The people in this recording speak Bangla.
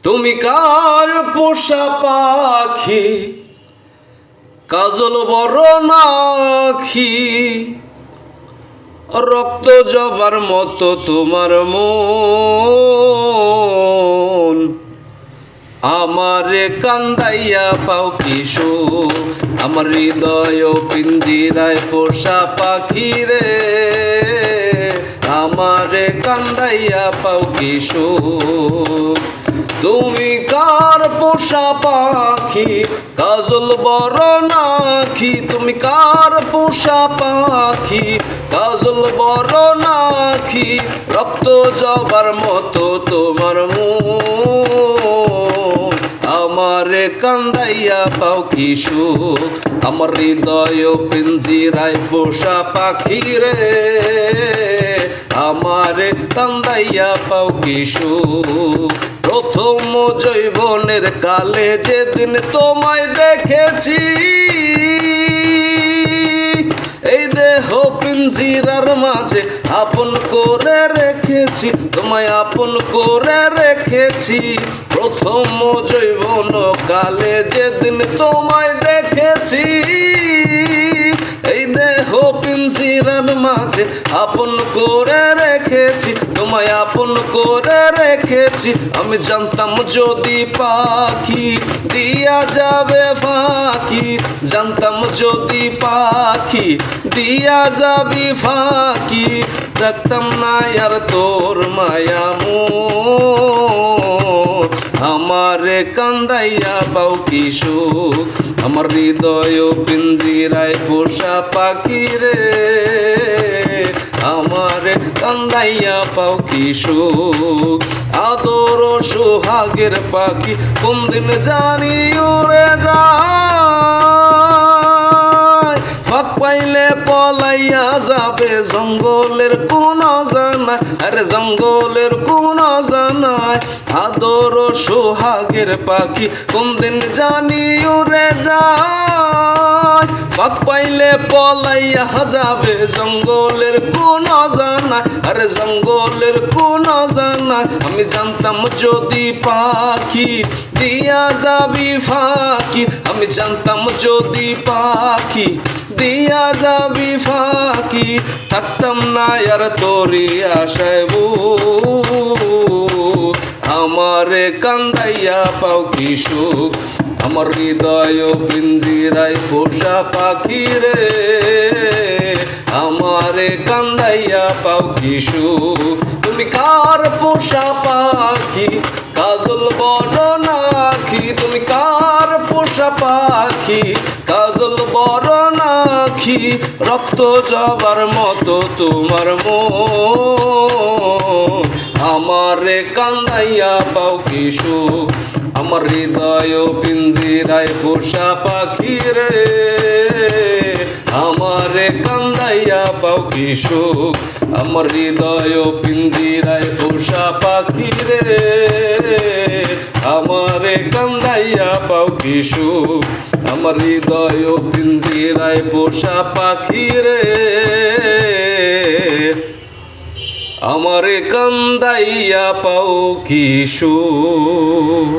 তুমি কার পোষা পাখি, কাজল বড় নাখি, রক্ত জবার মতো তোমার মন। আমারে কান্দাইয়া পাও কিশোর, আমার হৃদয় পিঞ্জিরায় পোষা পাখি রে। আমারে কান্দাইয়া পাও কিশোর। তুমি কার পোষা পাখি, কাজল বড় নাখি। তুমি কার পোষা পাখি, কাজল বড় নাখি, রক্ত জবার মতো তোমার মন। আমারে কান্দাইয়া পাও কিশোর, আমার হৃদয় পিঞ্জিরায় পোষা পাখি রে। আমারে কান্দাইয়া পাও কিশোর। প্রথম যৌবনের কালে যেদিন তোমায় দেখেছি, এই দেহ পিঞ্জিরার মাঝে আপন করে রেখেছি, তোমায় আপন করে রেখেছি। প্রথম যৌবন কালে যেদিন তোমায় দেখেছি, এই দেহ পিঞ্জিরার মাঝে আপন করে রেখেছি, তোমায় আপন করে রেখেছি। আমি জানতাম যদি পাখি দিয়া যাবে ফাঁকি, জানতাম যদি পাখি দিয়া যাবি ফাঁকি, রাখতাম না আর তোর মায়া মোর। আমারে কান্দাইয়া পাও কিশোর, আমার হৃদয় পিঞ্জিরায় পোষা পাখি রে। আমারে কান্দাইয়া পাও কিশোর। আদর সোহাগের পাখি কোন দিন জানি উড়ে যায়, ফাঁক পাইলে পলাইয়া যাবে জঙ্গলের কোন জানায়, আরে জঙ্গলের কোন জানায়। আদর সোহাগের পাখি কোন দিন জানি উড়ে যায়, ফাঁক পাইলে পলাইয়া যাবে জঙ্গলের কোন জানায়, আরে জঙ্গলের কোন জানায়। আমি জানতাম যদি পাখি দিয়া যাবি ফাঁকি, আমি জানতাম যদি পাখি দিয়া যাবি ফাঁকি, থাকতাম না আর তোরি আশায় বুক। আমারে কান্দাইয়া পাও কিশোর, আমার হৃদয় পিঞ্জিরায় পোষা পাখি রে। আমারে কান্দাইয়া পাও কিশোর। তুমি কার পোষা পাখি, কাজল বড় নাখি। তুমি কার পোষা পাখি, কাজল বড় নাখি, রক্ত জবার মতো তোমার মন। আমারে কান্দাইয়া পাও কিশোর, আমার হৃদয় পিঞ্জিরায় পোষা পাখি রে। আমারে কান্দাইয়া পাও কিশোর, আমার হৃদয় পিঞ্জিরায় পোষা পাখি রে। আমারে কান্দাইয়া পাও কিশোর, আমার হৃদয় পিঞ্জিরায় পোষা পাখি রে। আমারে কান্দাইয়া পাও কিশোর।